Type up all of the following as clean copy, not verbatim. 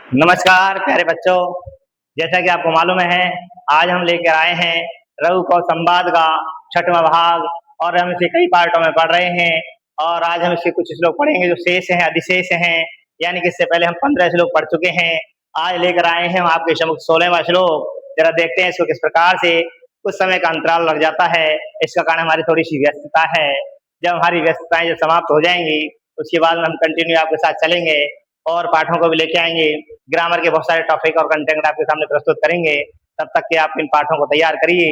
नमस्कार प्यारे बच्चों। जैसा कि आपको मालूम है, आज हम लेकर आए हैं रघु कौश संवाद का छठवां भाग। और हम इसे कई पार्टों में पढ़ रहे हैं। और आज हम इसके कुछ श्लोक पढ़ेंगे जो शेष हैं, अधिशेष हैं। यानी कि इससे पहले हम 15 श्लोक पढ़ चुके हैं। आज लेकर आए हैं हम आपके सम्मुख 16वां श्लोक। जरा देखते हैं इसको किस प्रकार से। कुछ समय का अंतराल लग जाता है, इसका कारण हमारी थोड़ी सी व्यस्तता है। जब हमारी व्यस्तताएं जब समाप्त हो जाएंगी, उसके बाद में हम कंटिन्यू आपके साथ चलेंगे और पाठों को भी लेके आएंगे। ग्रामर के बहुत सारे टॉपिक और कंटेंट आपके सामने प्रस्तुत करेंगे। तब तक के आप इन पाठों को तैयार करिए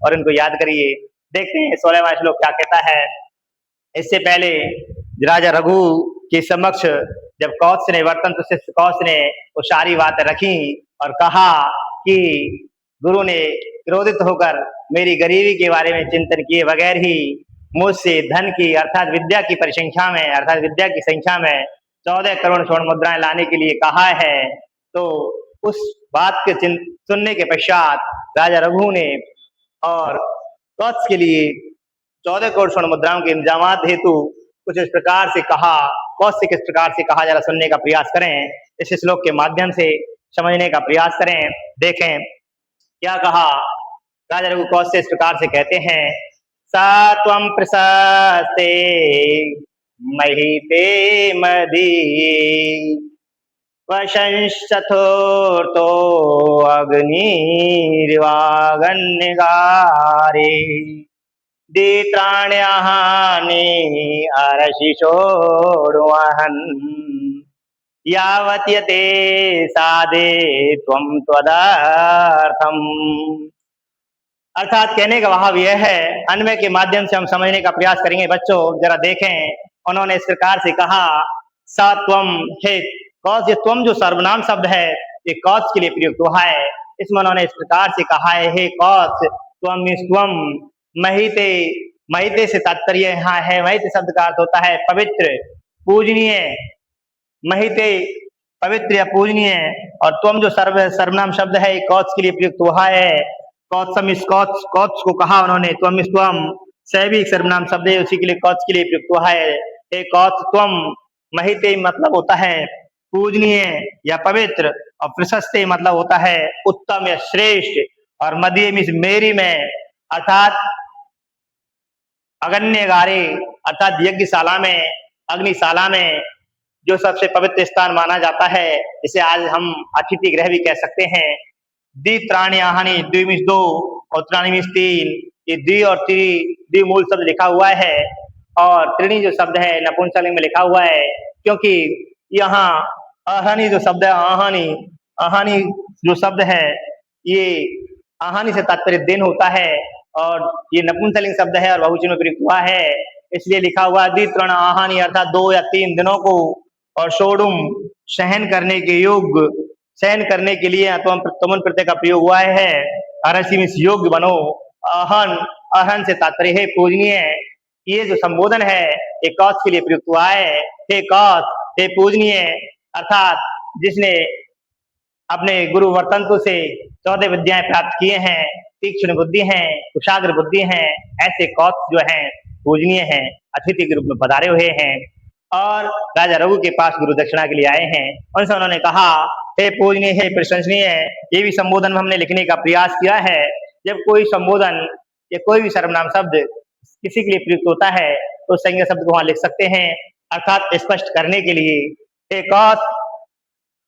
और इनको याद करिए। देखते हैं 16वां श्लोक क्या कहता है। इससे पहले राजा रघु के समक्ष जब कौत्स ने वर्तंत शिष्य कौत्स ने वो सारी बातें रखी और कहा कि गुरु ने क्रोधित होकर मेरी गरीबी के बारे में चिंतन किए बगैर ही मुझसे धन की अर्थात विद्या की परिसंख्या में अर्थात विद्या की संख्या में 14 करोड़ स्वर्ण मुद्राएं लाने के लिए कहा है। तो उस बात के सुनने के पश्चात राजा रघु ने और कौत्स के लिए 14 करोड़ स्वर्ण मुद्राओं के इंतजाम हेतु कुछ इस प्रकार से कहा। कौत्स से किस प्रकार से कहा, जरा सुनने का प्रयास करें। इस श्लोक के माध्यम से समझने का प्रयास करें। देखें क्या कहा। राजा रघु कौत्स से इस प्रकार से कहते हैं, सा त्वं प्रशस्ते महीते मदी वशंशथोर्तो अग्निर्वागन्निगारे दित्राण्याहानि अरशिषोर्वहन् यावत् यते साधे त्वं त्वदर्थम्। अर्थात कहने का भाव यह है, अन्वय के माध्यम से हम समझने का प्रयास करेंगे। बच्चों जरा देखें, उन्होंने इस प्रकार से कहा, सा त्वम हे कौत्स। ये त्वम जो सर्वनाम शब्द है ये कौत्स के लिए प्रयुक्त हुआ है। इसमें उन्होंने इस प्रकार से कहा है, हे कौत्स त्वम त्वम महिते। महिते से तात्पर्य यहाँ है, महिते शब्द का अर्थ होता है पवित्र, पूजनीय। महिते पवित्र या पूजनीय। और त्वम जो सर्वनाम शब्द है ये कौत्स के लिए प्रयुक्त हुआ है। कौत्सम इस कौत्स को कहा उन्होंने, त्वम त्वम सह भी सर्वनाम शब्द है, उसी के लिए कौत्स के लिए प्रयुक्त हुआ है। हे कौत्स त्वम महिते मतलब होता है पूजनीय या पवित्र, और प्रशस्ते मतलब होता है उत्तम या श्रेष्ठ, और मध्य मीन्स मेरी में अर्थात अगण्यगारे अर्थात यज्ञशाला में, अग्निशाला में जो सबसे पवित्र स्थान माना जाता है, इसे आज हम अतिथि गृह भी कह सकते हैं। द्वित्राणी आहनी, द्वि मीन्स दो और त्राणी मीन्स तीन। ये द्वि और द्वि मूल शब्द लिखा हुआ है और त्रिणी जो शब्द है नपुंसकलिंग में लिखा हुआ है, क्योंकि यहाँ आहनी जो शब्द है, आहनी जो शब्द है ये आहनी से तात्पर्य दिन होता है और ये नपुंसकलिंग शब्द है और बहुवचन में प्रयुक्त हुआ है, इसलिए लिखा हुआ द्वित्रण आहनी अर्थात 2 या 3 दिनों को, और सोडुम सहन करने के योग्य, सहन करने के लिए तुमन प्रत्यय का प्रयोग हुआ है। अरसी में योग्य बनो। अहन, अहन से तात्पर्य है पूजनीय। ये जो संबोधन है ये कौत्स के लिए प्रयुक्त हुआ है। हे कौत्स, हे पूजनीय, अर्थात जिसने अपने गुरु वर्तंतु से 14 विद्याएं प्राप्त किए हैं, तीक्ष्ण बुद्धि है, कुशाग्र बुद्धि है, ऐसे कौत्स जो हैं पूजनीय हैं, अतिथि के रूप में पधारे हुए हैं और राजा रघु के पास गुरु दक्षिणा के लिए आए हैं। उनसे उन्होंने कहा, हे पूजनीय, हे प्रशंसनीय। ये भी संबोधन में हमने लिखने का प्रयास किया है। जब कोई संबोधन या कोई भी सर्वनाम शब्द किसी के लिए प्रयुक्त होता है तो संज्ञा शब्द को वहां लिख सकते हैं, अर्थात स्पष्ट करने के लिए। हे कौत्स,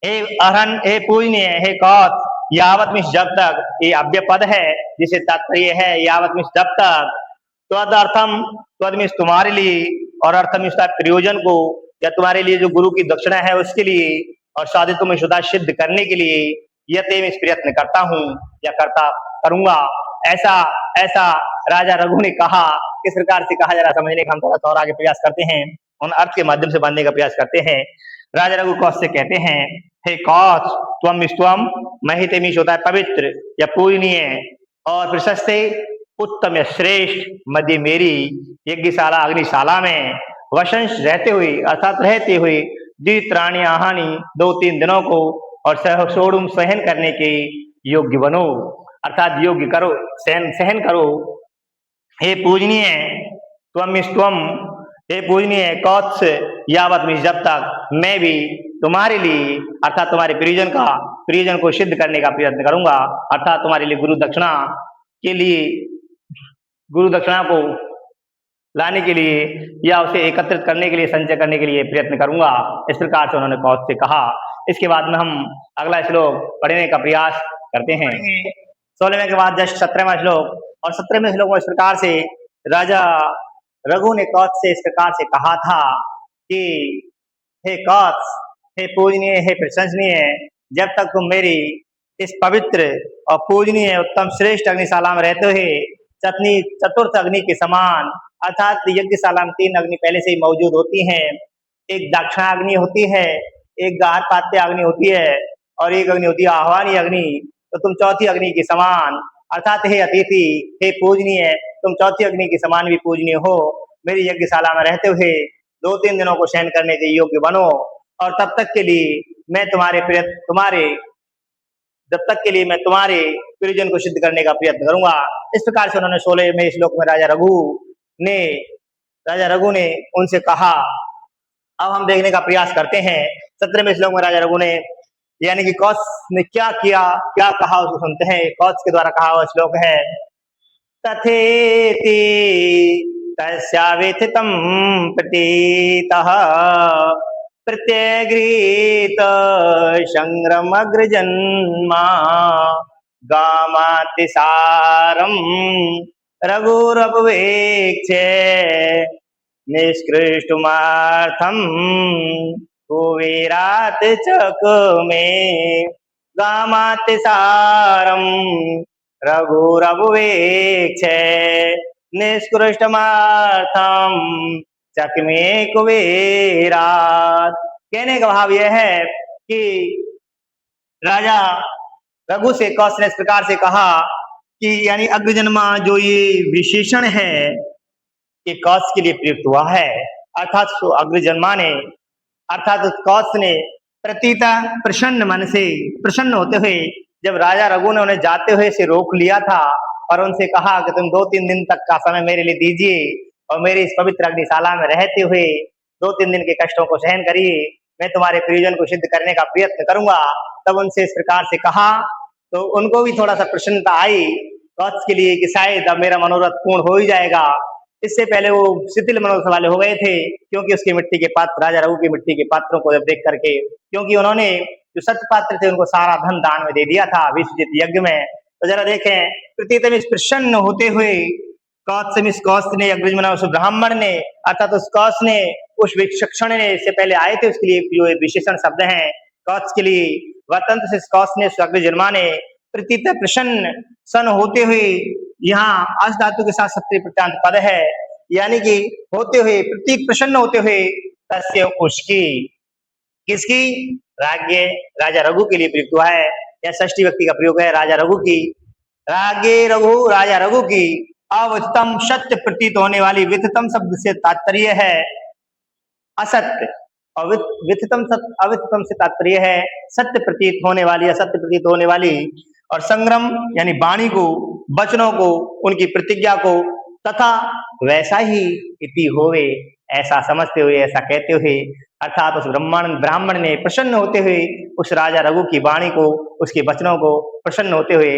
हे अहरन, हे पूजनीय, हे कौत्स, यावत मीन्स जब तक, ये अव्यय पद है जिसे तात्पर्य है यावत मीन्स जब तक। त्वदर्थम, त्वद मीन्स तुम्हारे लिए, और अर्थम मीन्स प्रयोजन को या तुम्हारे लिए जो गुरु की दक्षिणा है उसके लिए, और साधित में शुदा सिद्ध करने के लिए यते में प्रयत्न करता हूँ या करता करूंगा। ऐसा ऐसा राजा रघु ने कहा। किस प्रकार से कहा, जरा समझने का हम थोड़ा सा और आगे प्रयास करते हैं, उन अर्थ के माध्यम से बांधने का प्रयास करते हैं। राजा रघु कौत्स से कहते हैं, हे कौत्स त्वम त्वम महिते मीन्स होता है पवित्र या पूजनीय, और प्रशस्ते उत्तम या श्रेष्ठ, मध्य मेरी यज्ञशाला अग्निशाला में, वशंश रहते हुए अर्थात रहते हुए, द्वित्राणी आहनी 2-3 दिनों को, और सोडुम सहन करने के योग्य बनो, अर्थात योग्य करो, सहन करो। हे पूजनीय त्वम, हे पूजनीय कौत्स, यावत मीन्स जब तक, मैं भी तुम्हारे लिए अर्थात तुम्हारे प्रियजन को सिद्ध करने का प्रयत्न करूंगा, अर्थात तुम्हारे लिए के लिए गुरु दक्षिणा को लाने के लिए या उसे एकत्रित करने के लिए, संचय करने के लिए प्रयत्न करूंगा। इस प्रकार से उन्होंने कौत्स से कहा। इसके बाद में हम अगला श्लोक पढ़ने का प्रयास करते हैं। 16वें के बाद जस्ट 17वां श्लोक, और 17वें श्लोक में इस प्रकार से राजा रघु ने कौत्स से इस प्रकार से कहा था कि हे कौत्स, हे पूजनीय, हे प्रशंसनीय, जब तक तुम मेरी इस पवित्र और पूजनीय उत्तम श्रेष्ठ अग्निशाला में रहते हुए चतुर्थ अग्नि के समान, अर्थात यज्ञशाला में 3 अग्नि पहले से ही मौजूद होती हैं। एक दक्षिणाग्नि होती है, एक गार्हपत्य अग्नि होती है, और एक अग्नि होती है आह्वानी अग्नि। तो तुम चौथी अग्नि के समान, अर्थात हे अतिथि, हे पूजनीय, तुम चौथी अग्नि के समान भी पूजनीय हो। मेरी यज्ञशाला में रहते हुए 2-3 दिनों को सहन करने के योग्य बनो, और तब तक के लिए मैं तुम्हारे प्रियजन को सिद्ध करने का प्रयत्न करूंगा। इस प्रकार से उन्होंने 16वें श्लोक में राजा रघु ने उनसे कहा। अब हम देखने का प्रयास करते हैं 17वें श्लोक में राजा रघु ने, यानी कि कौत्स ने क्या किया, क्या कहा, उसको सुनते हैं। कौत्स के द्वारा कहा हुआ श्लोक है, तथेति तस्यावेथितं प्रतीतः प्रत्यगृहीत संग्रमग्रजन्मा गामातिसारं रघुरपवेक्षे निष्कृष्टुमार्थं कुवीरात् चक्मे गामातिसारं रघुरपवेक्षे निष्कृष्टमार्थं चक्मे कुबेरात्। कहने का भाव यह है कि राजा रघु से कौत्स ने इस प्रकार से कहा कि यानी अग्रजन्मा जो ये विशेषण है कि कौत्स के लिए प्रयुक्त हुआ है, अर्थात अग्रजन्मा ने, अर्थात कौत्स ने प्रतीता प्रसन्न मन से, प्रसन्न होते हुए जब राजा रघु ने उन्हें जाते हुए से रोक लिया था और उनसे कहा कि तुम 2-3 दिन तक का समय मेरे लिए दीजिए और मेरी इस पवित्र अग्निशाला में रहते हुए 2-3 दिन के कष्टों को सहन करिए, मैं तुम्हारे प्रियजन को सिद्ध करने का प्रयत्न करूंगा। तब उनसे इस प्रकार से कहा तो उनको भी थोड़ा सा प्रसन्नता आई कौत्स के लिए कि शायद अब मेरा मनोरथ पूर्ण हो ही जाएगा। इससे पहले वो शिथिल मनोरथ वाले हो गए थे, क्योंकि उसकी मिट्टी के पात्र, राजा रघु की मिट्टी के पात्रों को जब देख करके, क्योंकि उन्होंने जो सत्य पात्र थे उनको सारा धन दान में दे दिया था विश्वजित यज्ञ में। तो जरा देखें, प्रतीतम प्रसन्न होते हुए कौत्स ने, अग्रजमना उस ब्राह्मण ने, अर्थात उस कौत्स ने, उस विचक्षण ने, इससे पहले आए थे उसके लिए जो विशेषण शब्द हैं कौत्स के लिए, वतंत्र से कौत्स ने, अग्रजन्मा ने प्रतीत प्रसन्न सन होते हुए, यहाँ अस धातु के साथ सत्य प्रत्यांत पद है, यानी कि होते हुए, प्रतीत प्रसन्न होते हुए, तस्य उसकी, किसकी, राज्ञ राजा रघु के लिए प्रयुक्त हुआ है। यह षष्ठी व्यक्ति का प्रयोग है, राजा रघु की, राज्ञ रघु, राजा रघु की अवितम सत्य प्रतीत होने वाली, विततम शब्द से तात्पर्य है असत्य, और अविततम से तात्पर्य है सत्य प्रतीत होने वाली, असत्य प्रतीत होने वाली, और संग्रम यानी वाणी को, वचनों को, उनकी प्रतिज्ञा को, तथा वैसा ही इति होवे, ऐसा समझते हुए, ऐसा कहते हुए, अर्थात उस ब्राह्मण ने प्रसन्न होते हुए उस राजा रघु की वाणी को, उसके वचनों को प्रसन्न होते हुए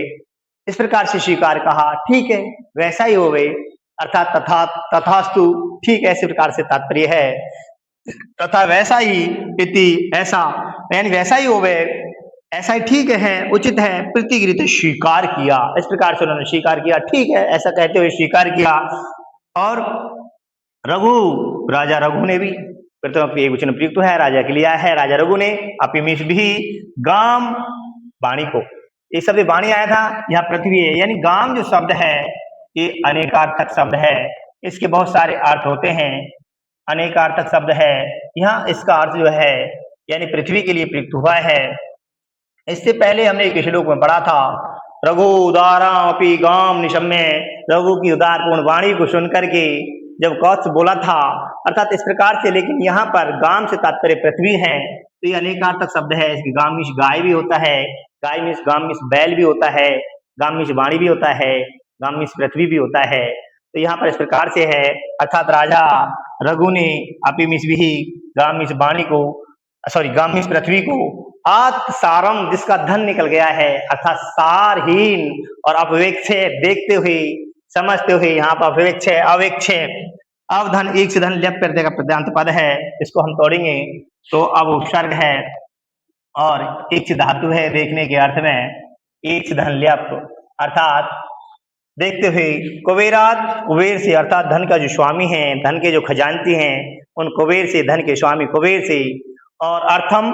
इस प्रकार से स्वीकार कहा, ठीक है वैसा ही होवे, अर्थात तथास्तु, ठीक है, इस प्रकार से तात्पर्य है, तथा वैसा ही इति, ऐसा यानी वैसा ही होवे, ऐसा ही ठीक है, उचित है, प्रतिगृहीत स्वीकार किया, इस प्रकार से उन्होंने स्वीकार किया, ठीक है, ऐसा कहते हुए स्वीकार किया। और राजा रघु ने भी प्रथम एक वचन प्रयुक्त है, राजा के लिए है, राजा रघु ने अपिमिष भी गाम वाणी को, ये शब्द वाणी आया था, यहाँ पृथ्वी है, यानी गाम जो शब्द है ये अनेकार्थक शब्द है, इसके बहुत सारे अर्थ होते हैं, अनेकार्थक शब्द है, यहाँ इसका अर्थ जो है यानी पृथ्वी के लिए प्रयुक्त हुआ है। इससे पहले हमने एक श्लोक में पढ़ा था, रघु उदारापि गाम निशम्य, रघु की उदारपूर्ण वाणी को सुनकर के जब कौत्स बोला था, अर्थात इस प्रकार से, लेकिन यहाँ पर गाम से तात्पर्य पृथ्वी है, तो ये अनेकार्थक शब्द है, इसकी गामिश गाय भी होता है, गामिश बैल भी होता है, गामिश वाणी भी होता है, गामिश पृथ्वी भी होता है, तो यहाँ पर इस प्रकार से है, अर्थात राजा रघु ने अपिमिष भी गामिश वाणी को सॉरी गाम इस पृथ्वी को आत सारम जिसका धन निकल गया है अर्थात सारहीन और अपेक्षे देखते हुए समझते हुए यहाँ पर अपेक्षे अवेक्षे अवधन एक से धन लेप कर देगा प्रत्यांत पद है इसको हम तोड़ेंगे तो अब उपसर्ग है और एक से धातु है देखने के अर्थ में एक से धन लेप अर्थात देखते हुए कुबेरात कुबेर से अर्थात धन का जो स्वामी है धन के जो खजांची हैं उन कुबेर से धन के स्वामी कुबेर से और अर्थम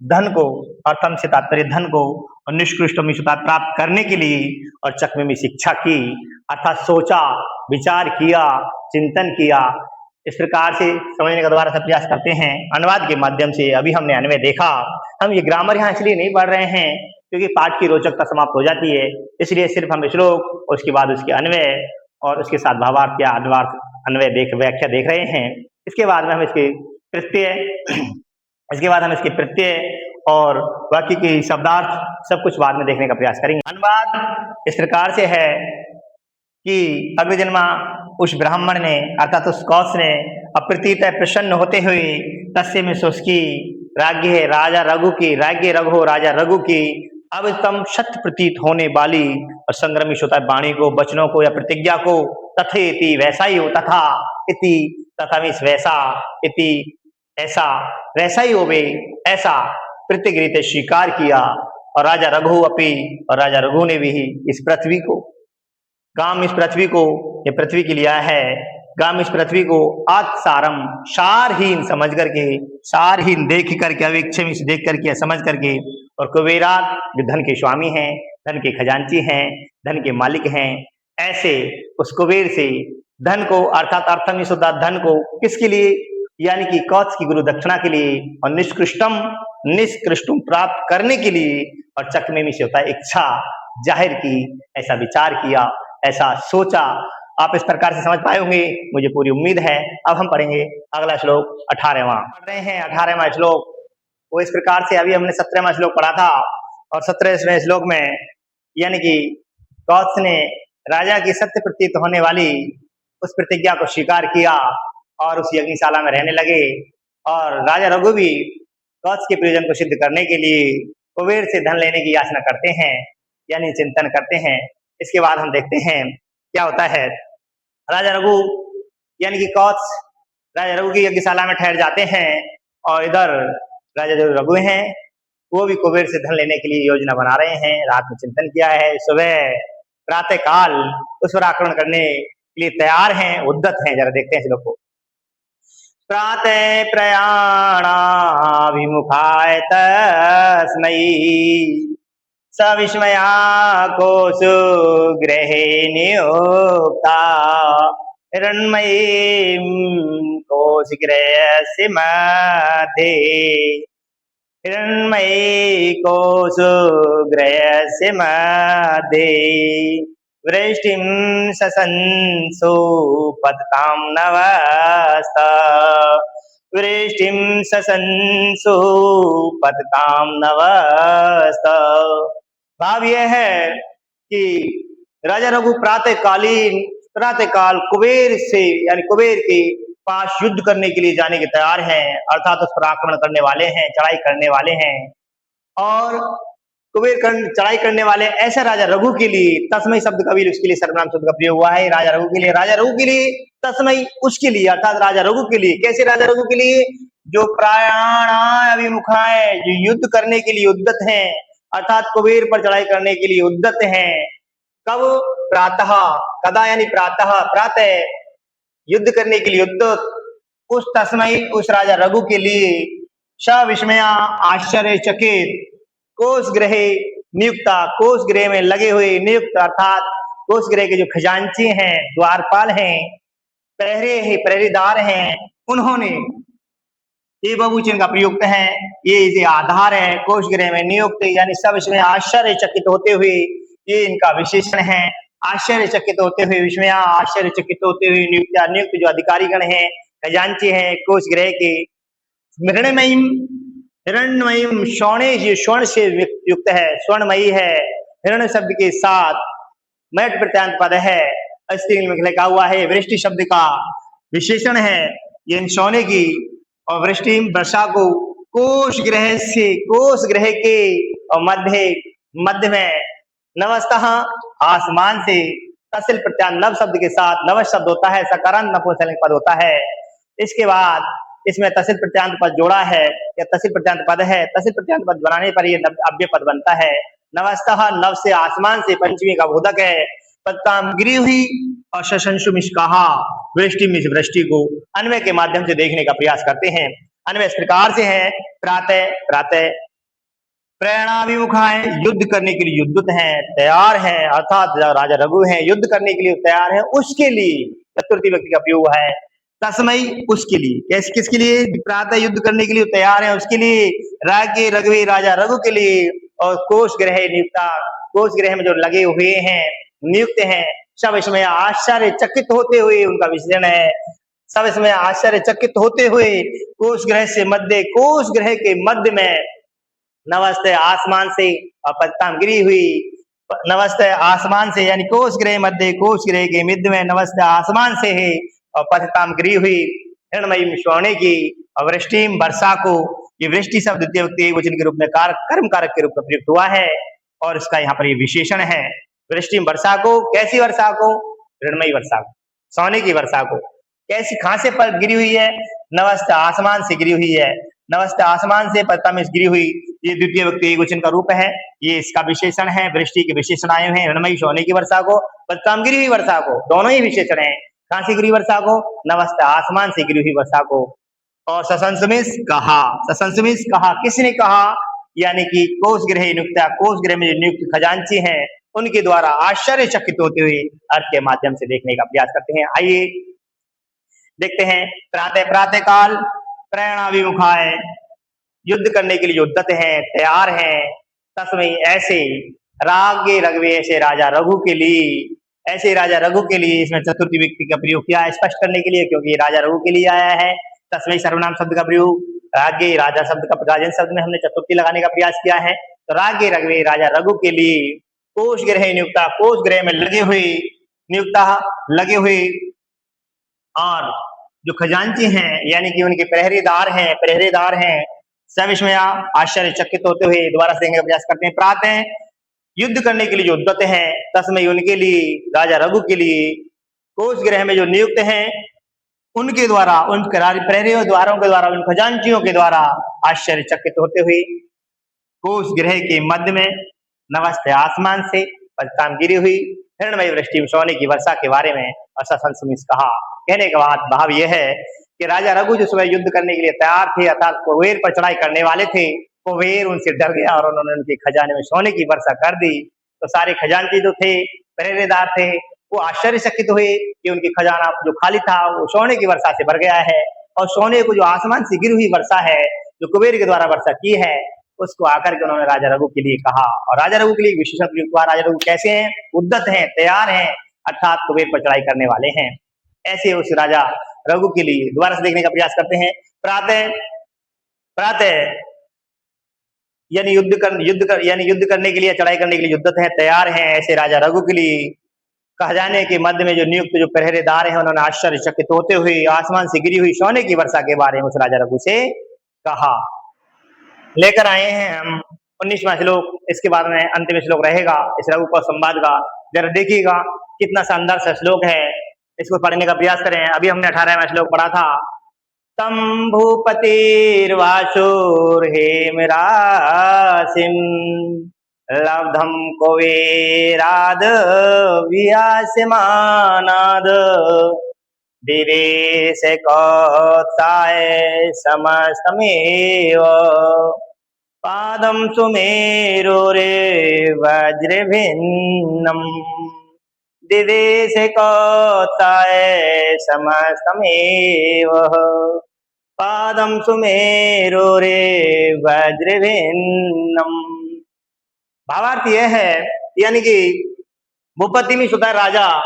धन को अर्थम से तात्पर्य धन को और निष्कृष्ट मिश्रता प्राप्त करने के लिए और चक्र में शिक्षा की अर्थात सोचा विचार किया चिंतन किया इस प्रकार से समझने का दोबारा से प्रयास करते हैं अनुवाद के माध्यम से। अभी हमने अन्वय देखा। हम ये ग्रामर यहाँ इसलिए नहीं पढ़ रहे हैं क्योंकि पाठ की रोचकता समाप्त हो जाती है, इसलिए सिर्फ हम श्लोक और उसके बाद उसके अन्वय और उसके साथ भावार्थ या अनुवाद अन्वय व्याख्या देख रहे हैं। इसके बाद में हम इसके प्रत्यय और बाकी के शब्दार्थ सब कुछ बाद में देखने का प्रयास करेंगे। अनुवाद इस प्रकार से है कि अग्नि जन्मा उस ब्राह्मण ने अर्थात उस कौश ने अप्रतीत प्रसन्न होते हुए तस्य में उसकी राज्य है राजा रघु की राज्य रघु राजा रघु की अब तम सत्य प्रतीत होने वाली और संग्रमित होता है वाणी को वचनों को या प्रतिज्ञा को तथेति वैसा ही हो तथा इति तथा मीन्स वैसा इति ऐसा वैसा ही होवे ऐसा प्रतिगृहित स्वीकार किया और राजा रघु अपी और राजा रघु ने भी इस पृथ्वी को गाम इस पृथ्वी को ये पृथ्वी के लिया है गाम इस पृथ्वी को आत्सारम सारहीन समझ करके सारहीन देख करके अवेक्षम इसे देख करके समझ करके और कुबेरात जो धन के स्वामी हैं धन के खजांची हैं धन के मालिक हैं ऐसे उस कुबेर से धन को अर्थात अर्थम शुद्धा धन को किसके लिए यानी कि कौत्स की गुरु दक्षिणा के लिए और निष्कृष्टम प्राप्त करने के लिए और चकमे में से होता है इच्छा जाहिर की ऐसा विचार किया ऐसा सोचा। आप इस प्रकार से समझ पाए होंगे मुझे पूरी उम्मीद है। अब हम पढ़ेंगे अगला श्लोक 18वां पढ़ रहे हैं 18वां श्लोक। वो इस प्रकार से अभी हमने 17वां श्लोक पढ़ा था और 17वें श्लोक में यानी कि कौत्स ने राजा की सत्य प्रतीत होने वाली उस प्रतिज्ञा को स्वीकार किया और उस यज्ञशाला में रहने लगे और राजा रघु भी कौत्स के प्रयोजन को सिद्ध करने के लिए कुबेर से धन लेने की याचना करते हैं यानी चिंतन करते हैं। इसके बाद हम देखते हैं क्या होता है। राजा रघु यानी कि कौत्स राजा रघु की यज्ञशाला में ठहर जाते हैं और इधर राजा जो रघु हैं वो भी कुबेर से धन लेने के लिए योजना बना रहे हैं। रात में चिंतन किया है, सुबह प्रातः काल उस पर आक्रमण करने के लिए तैयार हैं, उद्यत हैं। जरा देखते हैं इस लोग को। प्रातः प्रयाणाभिमुखाय तस्मै सविस्मया कोसु गृहे नियुक्ता हिरण्मयीं कोशगृहस्य मध्ये हिरण्मयी कोशगृहस्य मध्ये वृष्टिं ससंसु पततां नवस्ता वृष्टिं ससंसु पततां नवस्ता। भाव यह है कि राजा रघु प्रातःकाल कुबेर से यानी कुबेर के पास युद्ध करने के लिए जाने के तैयार हैं अर्थात उस पर आक्रमण करने वाले हैं, चढ़ाई करने वाले हैं और कुबेर चढ़ाई करने वाले ऐसा राजा रघु के लिए तस्मय शब्द का भी उसके लिए सर्वनाम शब्द का प्रयोग हुआ है। राजा रघु के लिए तस्मय उसके लिए अर्थात राजा रघु के लिए। कैसे राजा रघु के लिए? जो प्राणाय अभिमुखाय जो युद्ध करने के लिए उद्यत हैं अर्थात कुबेर पर चढ़ाई करने के लिए उद्यत हैं। कब? प्रातः कदा यानी प्रातः युद्ध करने के लिए उद्यत उस तस्मय उस राजा रघु के लिए सविस्मया आश्चर्यचकित कोष गृह नियुक्ता कोष गृह में लगे हुए नियुक्त अर्थात कोष गृह के जो खजांची हैं द्वारपाल हैं पहरेदार हैं उन्होंने ये बहुवचन का प्रयुक्त है। ये आधार है कोष गृह में नियुक्त यानी सब इसमें आश्चर्यचकित होते हुए ये इनका विशेषण है। आश्चर्यचकित होते हुए विस्मया आश्चर्यचकित होते हुए नियुक्त जो अधिकारीगण हैं खजांची हैं कोष गृह के हिरण्मयी स्वर्ण से युक्त है स्वर्णमयी है। हिरण्य शब्द के साथ मैट प्रत्यांत पद है अस्त्रीलिंग में लिखा हुआ है। वृष्टि शब्द का विशेषण है ये सोने की और वृष्टि वर्षा को कोष ग्रह के और मध्य में नवस्तः आसमान से तसिल प्रत्यान नव शब्द के साथ नव शब्द होता है, सकारांत नपुंसकलिंग पद होता है। इसके बाद इसमें तसिल प्रत्यांत पद जोड़ा है या तसिल प्रत्यांत पद है। तसिल प्रत्यांत पद बनाने पर ये अव्यय पद बनता है। नवस्तः नव से आसमान से पंचमी का बोधक है। पत्ताम गिरी हुई और शशंशुमिष्काहा वृष्टि को अन्वय के माध्यम से देखने का प्रयास करते हैं। अन्वय इस प्रकार से है, प्रातः प्रेरणाभिमुखाए युद्ध करने के लिए युद्धत है, तैयार है, अर्थात राजा रघु है युद्ध करने के लिए तैयार है, उसके लिए चतुर्थी व्यक्ति का प्रयोग है। तस्मई उसके लिए, किसके लिए? प्रातः युद्ध करने के लिए तैयार है उसके लिए, राज्य रघुवीर राजा रघु के लिए। और कोष ग्रह नियुक्ता, कोष ग्रह में जो लगे हुए हैं नियुक्त हैं, सब इसमें आश्चर्यचकित होते हुए उनका विश्लेषण है। सब इसमें आश्चर्यचकित होते हुए कोष ग्रह से मध्य, कोष ग्रह के मध्य में नवस्ते आसमान से और पत्ताम गिरी हुई, नवस्ते आसमान से यानी कोष ग्रह मध्य, कोष ग्रह के मध्य में नवस्ते आसमान से है और पतिताम गिरी हुई हिरणमयी सोने की और वृष्टिम वर्षा को, ये वृष्टि शब्द द्वितीय व्यक्ति एकवचन के रूप में कर्म कारक के रूप में प्रयुक्त हुआ है और इसका यहाँ पर ये विशेषण है। वृष्टिम वर्षा को, कैसी वर्षा को? हिरणमयी वर्षा को, सोने की वर्षा को। कैसी, कहां से पर गिरी हुई है? नवस्ते आसमान से गिरी हुई है। नवस्ते आसमान से पत्ता में गिरी हुई, ये द्वितीय व्यक्ति एकवचन का रूप है, ये इसका विशेषण है। वृष्टि के विशेषण आए हैं, हिरणमयी सोने की वर्षा को, पत्ताम गिरी हुई वर्षा को, दोनों ही विशेषण है। कहां से गिरी वर्षा को? नवस्ते आसमान से गिरी हुई वर्षा को। और सशंसमिस कहा, किसने कहा? यानी कि कोष ग्रह नियुक्ता, कोष ग्रह में जो नियुक्त खजांची हैं उनके द्वारा आश्चर्यचकित होते हुए अर्थ के माध्यम से देखने का प्रयास करते हैं। आइए देखते हैं। प्रातः काल प्रेरणाभिमुखाय युद्ध करने के लिए उद्यत हैं, तैयार हैं। तस्मय ऐसे रागे रघुवे, ऐसे राजा रघु के लिए, ऐसे राजा रघु के लिए इसमें चतुर्थी व्यक्ति का प्रयोग किया है स्पष्ट करने के लिए, क्योंकि ये राजा रघु के लिए आया है। तस्मय सर्वनाम शब्द का प्रयोग, रागे राजा शब्द का, राजन शब्द में हमने चतुर्थी लगाने का प्रयास किया है। तो रागे रघुवे राजा रघु के लिए कोष ग्रह नियुक्ता, कोष ग्रह में लगे हुए नियुक्ता, लगे हुए और जो खजांची हैं यानी कि उनके पहरेदार हैं, सब इसमें आश्चर्यचकित होते हुए दोबारा से देखने का प्रयास करते हैं। प्रातः युद्ध करने के लिए जो उद्यत है, तस्मय उनके लिए, राजा रघु के लिए, कोष ग्रह में जो नियुक्त हैं उनके द्वारा, उन प्रहरी द्वारों के द्वारा, उन खजांचियों के द्वारा आश्चर्यचकित होते हुए कोष ग्रह के मध्य में नवस्ते आसमान से पत्ताम गिरी हुई हिरणमयी वृष्टि सोने की वर्षा के बारे में असंसमिस कहा। कहने का भाव यह है कि राजा रघु जो सुबह युद्ध करने के लिए तैयार थे, अर्थात कुबेर पर चढ़ाई करने वाले थे, कुबेर उनसे डर गया और उन्होंने उनके खजाने में सोने की वर्षा कर दी। तो सारे खजांची जो थे, पहरेदार थे, वो आश्चर्यचकित हुए कि उनकी खजाना जो खाली था वो सोने की वर्षा से भर गया है। और सोने को जो आसमान से गिरी हुई वर्षा है, जो कुबेर के द्वारा वर्षा की है, उसको आकर के उन्होंने राजा रघु के लिए कहा। और राजा रघु के लिए विशेषण प्रयुक्त हुआ। राजा रघु कैसे हैं? उद्यत हैं, तैयार हैं, अर्थात कुबेर पर चढ़ाई करने वाले हैं। ऐसे उस राजा रघु के लिए दोबारा से देखने का प्रयास करते हैं। प्रातः यानी युद्ध करने के लिए, चढ़ाई करने के लिए युद्धत है, तैयार हैं, ऐसे राजा रघु के लिए खजाने के मध्य में जो नियुक्त जो पहरेदार हैं उन्होंने आश्चर्यचकित होते हुए आसमान से गिरी हुई सोने की वर्षा के बारे में उस राजा रघु से कहा। लेकर आए हैं हम 19वां श्लोक। इसके बाद में अंतिम श्लोक रहेगा इस रघुकुल संवाद का। जरा देखिएगा कितना शानदार सा श्लोक है, इसको पढ़ने का प्रयास करें। अभी हमने 18वां श्लोक पढ़ा था। तम भूपतिर्वाचोर्हेमराशिं लब्धम कुबेराद वियास्यमानाद दिवेश कौत्साय समस्तमेव पादम सुमेरुरे वज्रभिन्नम दिवेश कौत्साय समस्तमेव पादम सुमेरुरे वज्रभिन्नम। भावार्थ यह है, यानी कि भूपति में सुधा राजा,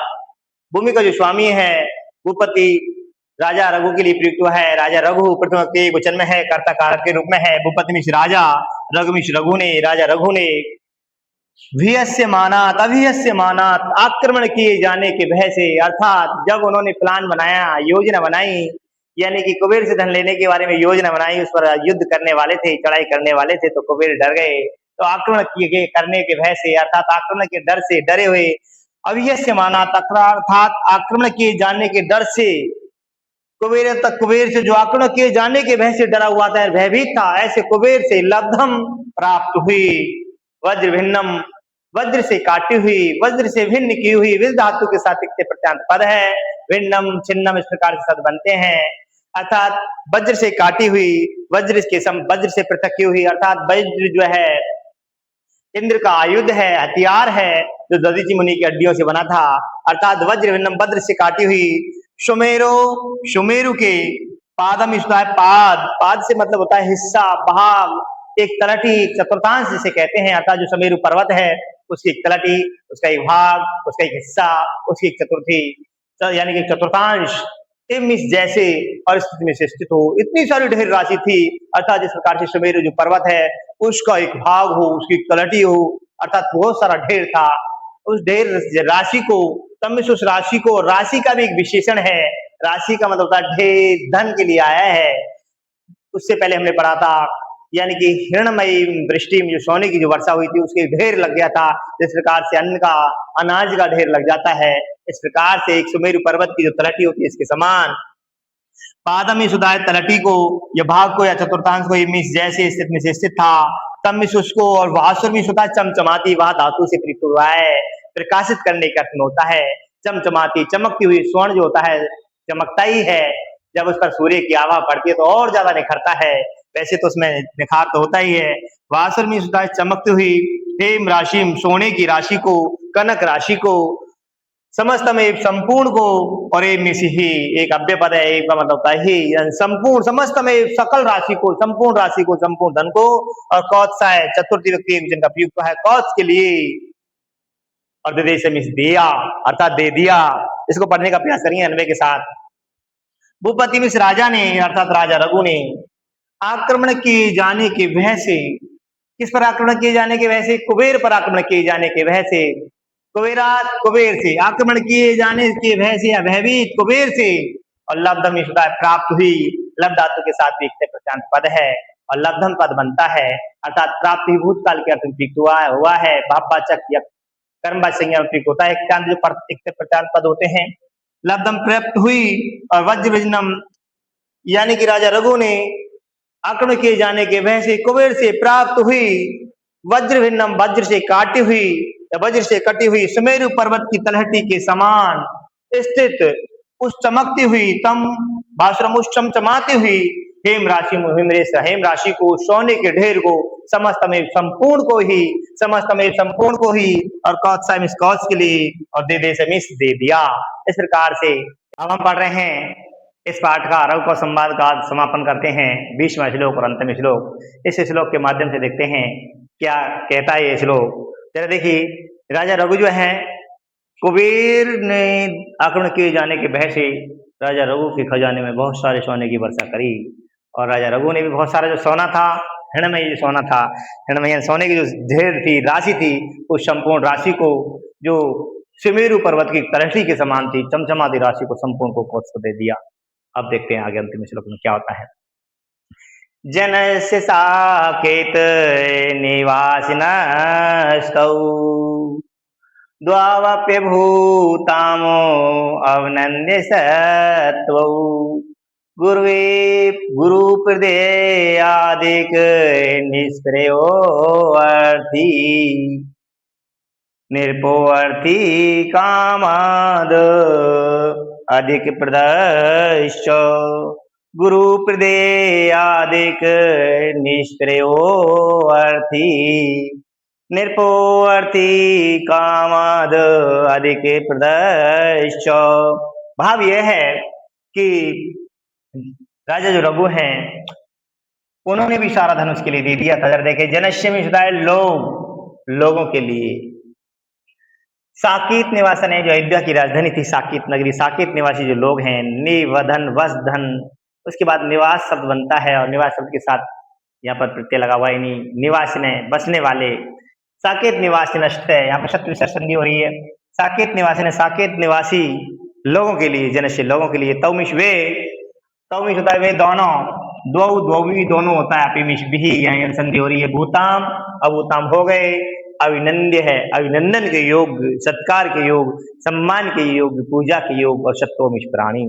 भूमि का जो स्वामी है, भूपति राजा रघु के लिए प्रयुक्त है। राजा रघु प्रथम व्यक्ति वचन में है, कर्ता कारक के रूप में है। भूपति मिश्र राजा, रघु ने, राजा रघु ने अभिहस्य मानात आक्रमण किए जाने के भय से, अर्थात जब उन्होंने प्लान बनाया, योजना बनाई यानी कि कुबेर से धन लेने के बारे में योजना बनाई, उस पर युद्ध करने वाले थे, चढ़ाई करने वाले थे, तो कुबेर डर गए, तो आक्रमण किए करने के भय से अर्थात आक्रमण के डर से डरे हुए, अभियस्य माना तकरार अर्थात आक्रमण किए जाने के डर से कुबेर से जो आक्रमण किए जाने के भय से डरा हुआ था, भयभीत था, ऐसे कुबेर से लब्धम प्राप्त हुई, वज्र भिन्नम वज्र से काटी हुई, वज्र से भिन्न की हुई, विल धातु के साथ इक्ते प्रत्यांत पद है, भिन्नम छिन्नम इस प्रकार से शब्द बनते हैं, अर्थात वज्र से काटी हुई, वज्र से पृथक की हुई, अर्थात वज्र जो है इंद्र का आयुध है, हथियार है, जो दधीचि मुनि की हड्डियों से बना था, अर्थात वज्र भिन्नम वज्र से काटी हुई, सुमेरु के पादम इसका है पाद से मतलब होता है हिस्सा, भाग, एक तलटी, चतुर्थांश जिसे कहते हैं, अर्थात जो सुमेरु पर्वत है उसकी एक तलटी, उसका एक भाग, उसका एक हिस्सा, उसकी एक चतुर्थी, यानी कि चतुर्थांश इस जैसे परिस्थिति में से स्थित हो, इतनी सारी ढेर राशि थी, अर्थात जिस प्रकार से सुमेरु जो पर्वत है उसका एक भाग हो, उसकी एक तलटी हो, अर्थात बहुत सारा ढेर था, उस ढेर राशि को उस राशि को, राशि का भी एक विशेषण है, राशि का मतलब होता है ढेर, धन के लिए आया है, उससे पहले हमने पढ़ा था, यानी कि हिरणमयी वृष्टि में जो सोने की जो वर्षा हुई थी उसके ढेर लग गया था, जिस प्रकार से अन्न का, अनाज का ढेर लग जाता है, इस प्रकार से एक सुमेरु पर्वत की जो तलटी होती है इसके समान पादम में सुधार तलटी को या भाग को या चतुर्थांश को मिस जैसे स्थित में से स्थित था, तब मिस उसको और वासुर में सुधा चमचमाती, वह धातु से प्रयुक्त हुआ है, प्रकाशित करने के अर्थ में होता है, चमचमाती चमकती हुई, स्वर्ण जो होता है चमकता ही है, जब उस पर सूर्य की आभा पड़ती है तो और ज्यादा निखरता है, वैसे तो उसमें निखार तो होता ही है, वासुर में सुधा चमकती हुई, हेम राशि सोने की राशि को, कनक राशि को, समस्त में संपूर्ण को, और एक में ही एक अव्यय पद है, एक का मतलब होता है ही, संपूर्ण समस्त में सकल राशि को, संपूर्ण राशि को, संपूर्ण धन को, और कौत्स है चतुर्थी व्यक्ति जिनका प्रयुक्त है कौत्स के लिए, और विदेश में दिया अर्थात दे दिया। इसको पढ़ने का प्रयास करिए अन्वय के साथ। भूपति मिश्र राजा ने अर्थात राजा रघु ने आक्रमण किए जाने के भय से, किस पर आक्रमण किए जाने के भय से? कुबेर पर आक्रमण किए जाने के भय से, कुबेर से आक्रमण किए जाने के भय से या भयभीत कुबेर से, और लब्धम प्राप्त हुई, लब्ध धातु के साथ भी प्रत्यांत पद है और लब्धम पद बनता है, अर्थात प्राप्त ही भूतकाल के अर्थ में हुआ है, भाववाचक या कर्मवाचक संज्ञा में प्रयुक्त होता है, जो प्रत्यांत पद होते हैं। लब्धम प्राप्त हुई और वज्र विजनम, यानी कि राजा रघु ने आक्रमण किए जाने के भय से कुबेर से प्राप्त हुई, वज्र भिन्नम वज्र से काटी हुई, वज्र से कटी हुई सुमेरु पर्वत की तलहटी के समान स्थित उस चमकती हुई, तम भाषरम उस चमचमाती हुई हेम राशि को, सोने के ढेर को, समस्त में संपूर्ण को ही, समस्त में संपूर्ण को ही, और कौत्स के लिए, और दे से मिस दे दिया। इस प्रकार से अब हम पढ़ रहे हैं इस पाठ का रघु का संवाद का समापन करते हैं 20वां श्लोक और अंतिम श्लोक। इस श्लोक के माध्यम से देखते हैं क्या कहता है ये श्लोक। जरा देखिए, राजा रघु जो है, कुबेर ने आक्रमण किए जाने के भय से राजा रघु के खजाने में बहुत सारे सोने की वर्षा करी, और राजा रघु ने भी बहुत सारा जो सोना था, हिरणमयी जो सोना था, हिरणमयी सोने की जो ढेर थी, राशि थी, उस संपूर्ण राशि को जो सुमेरु पर्वत की तलहटी के समान थी, चमचमाती राशि को संपूर्ण को कौत्स को दे दिया। अब देखते हैं आगे अंतिम श्लोक में क्या होता है। जनस्य साकेत निवासिनस्तौ द्वावप्य भूतामो अवनन्य सत्वौ गुरुप्रदेयादिक निष्प्रयो अर्थी निरपोअर्थी कामाद अधिक प्रदश्च गुरु प्रदेयादिक निष्प्रयो अर्थी निरपोअर्थी कामाद अधिक प्रदश्च। भाव यह है कि राजा जो रघु हैं उन्होंने भी सारा धन उसके लिए दे दिया था। देखे जनस्य में सुधार लोगों के लिए। साकेत निवासन है जो अयोध्या की राजधानी थी, साकेत नगरी, साकेत निवासी जो लोग हैं, निवधन वस धन, उसके बाद निवास शब्द बनता है और निवास शब्द के साथ यहाँ पर प्रत्यय लगा हुआ है, निवासी ने बसने वाले, साकेत निवासी नष्ट है, यहाँ पर शत्रु विसर्ग संधि हो रही है। साकेत निवासी ने साकेत निवासी लोगों के लिए, जनस्य लोगों के लिए, तौमिश वे तो मीन्स होता है वे दोनों, द्वौ द्वौवी दोनों होता है, अपी मीन्स भी यहाँ संधि हो रही है, भूताम अभूताम हो गए, अभिनंद्य है अभिनंदन के योग, सत्कार के योग, सम्मान के योग, पूजा के योग, और सत्तो मीन्स प्राणी,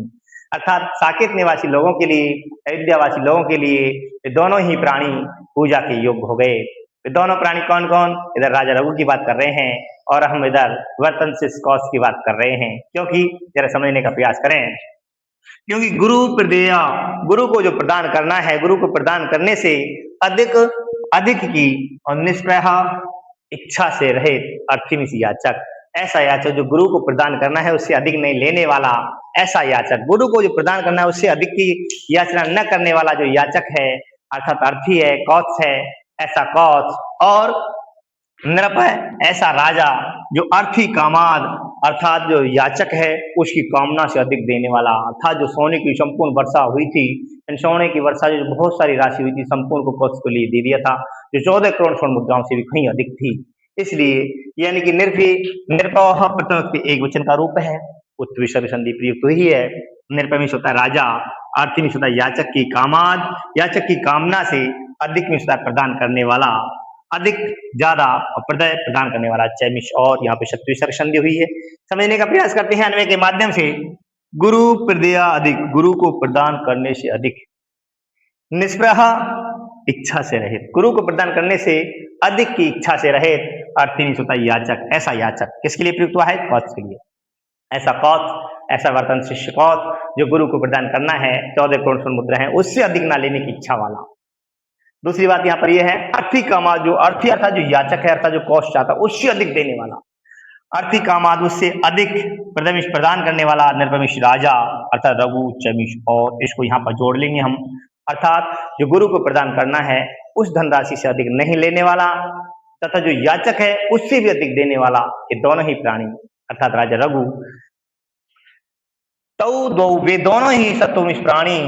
अर्थात साकेत निवासी लोगों के लिए, अयोध्यावासी लोगों के लिए ये दोनों ही प्राणी पूजा के योग्य हो गए। ये दोनों प्राणी कौन कौन? इधर राजा रघु की बात कर रहे हैं और हम इधर वर्तनशिष्ट कौश की बात कर रहे हैं, क्योंकि जरा समझने का प्रयास करें। क्योंकि गुरु प्रदेय, गुरु को जो प्रदान करना है, गुरु को प्रदान करने से अधिक अधिक की और निष्प्रह इच्छा से रहित अर्थी याचक, ऐसा याचक जो गुरु को प्रदान करना है उससे अधिक नहीं लेने वाला, ऐसा याचक, गुरु को जो प्रदान करना है उससे अधिक की याचना न करने वाला जो याचक है, अर्थात अर्थी है, कौत्स है, ऐसा कौत्स, और नृप है, ऐसा राजा जो अर्थी कामाद, अर्थात जो याचक है उसकी कामना से अधिक देने वाला, अर्थात जो सोने की संपूर्ण वर्षा हुई थी, सोने की वर्षा जो बहुत सारी राशि हुई थी, संपूर्ण को कौत्स को लिए दे दिया था, जो 14 करोड़ स्वर्ण मुद्राओं से भी कहीं अधिक थी। इसलिए यानी कि निर्पह प्रथम एक वचन का रूप है, उत्विषद संधि प्रयुक्त हुई है। निर्पय होता है राजा, अर्थी में होता है याचक की कामाद, याचक की कामना से अधिक में होता है प्रदान करने वाला, अधिक ज्यादा प्रदय प्रदान करने वाला, चैमिश, और यहाँ पे शत्रुसर्ग संधि हुई है। समझने का प्रयास करते हैं अन्वय के माध्यम से। गुरु प्रदय अधिक, गुरु को प्रदान करने से अधिक, निष्प्रह इच्छा से रहित, गुरु को प्रदान करने से अधिक की इच्छा से रहित, अर्थी होता है याचक, ऐसा याचक किसके लिए प्रयुक्त हुआ है? कौत्स के लिए। ऐसा कौत्स, ऐसा वर्तन शिष्य कौत्स जो गुरु को प्रदान करना है 14 करोड़ स्वर्ण मुद्रा है उससे अधिक ना लेने की इच्छा वाला। दूसरी बात यहाँ पर यह है, अर्थी कामाद, जो अर्थी अर्थात जो याचक है, अर्थात जो कौश चाहता है उससे अधिक देने वाला, अर्थी कामाद उससे अधिक प्रदमिश प्रदान करने वाला, निर्पमिश राजा अर्थात रघु, चमिश, और इसको यहाँ पर जोड़ लेंगे हम, अर्थात जो गुरु को प्रदान करना है उस धनराशि से अधिक नहीं लेने वाला, तथा जो याचक है उससे भी अधिक देने वाला, ये दोनों ही प्राणी अर्थात राजा रघु, तो दो वे दोनों ही सत्वमिश प्राणी,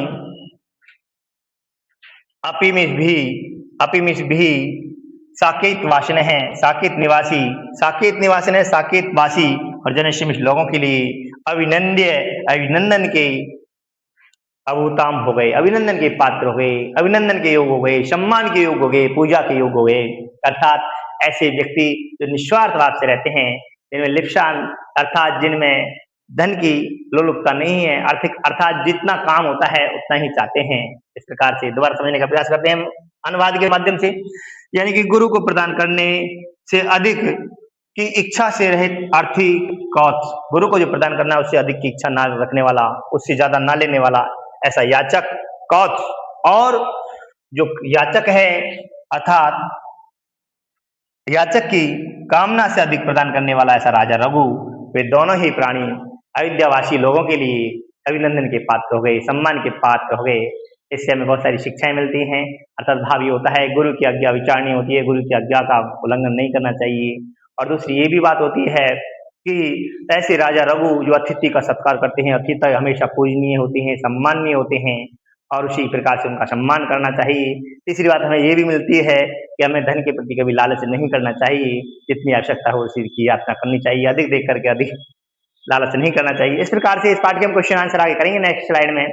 अपिमिश भी साकेत वासन है, साकेत निवासी, साकेत निवासन है, साकेत वासी और जनशिमिश लोगों के लिए अभिनंद्य, अभिनंदन के अभूताम हो गए, अभिनंदन के पात्र हो गए, अभिनंदन के योग हो गए, सम्मान के योग हो गए, पूजा के योग हो गए, अर्थात ऐसे व्यक्ति जो निस्वार्थ भाव से रहते हैं, जिनमें लिप्सान अर्थात जिनमें धन की लोलुपता नहीं है, आर्थिक अर्थात जितना काम होता है उतना ही चाहते हैं। इस प्रकार से दोबारा समझने का प्रयास करते हैं अनुवाद के माध्यम से, यानी कि गुरु को प्रदान करने से अधिक की इच्छा से रहित अर्थी कौत्स, गुरु को जो प्रदान करना है उससे अधिक की इच्छा ना रखने वाला, उससे ज्यादा ना लेने वाला, ऐसा याचक कौत्स, और जो याचक है अर्थात याचक की कामना से अधिक प्रदान करने वाला ऐसा राजा रघु, वे दोनों ही प्राणी अयोध्यावासी लोगों के लिए अभिनंदन के पात्र हो गए, सम्मान के पात्र हो गए। इससे हमें बहुत सारी शिक्षाएं मिलती हैं, अर्थात भाव ये होता है गुरु की आज्ञा विचारणी होती है, गुरु की आज्ञा का उल्लंघन नहीं करना चाहिए। और दूसरी ये भी बात होती है कि ऐसे राजा रघु जो अतिथि का सत्कार करते हैं, अतिथि हमेशा पूजनीय होते हैं, सम्माननीय होते हैं, और उसी प्रकार से उनका सम्मान करना चाहिए। तीसरी बात हमें ये भी मिलती है कि हमें धन के प्रति कभी लालच नहीं करना चाहिए, जितनी आवश्यकता हो उसी की याचना करनी चाहिए, अधिक देख करके अधिक लालच नहीं करना चाहिए। इस प्रकार से इस पाठ्यक्रम क्वेश्चन आंसर आगे करेंगे नेक्स्ट स्लाइड में।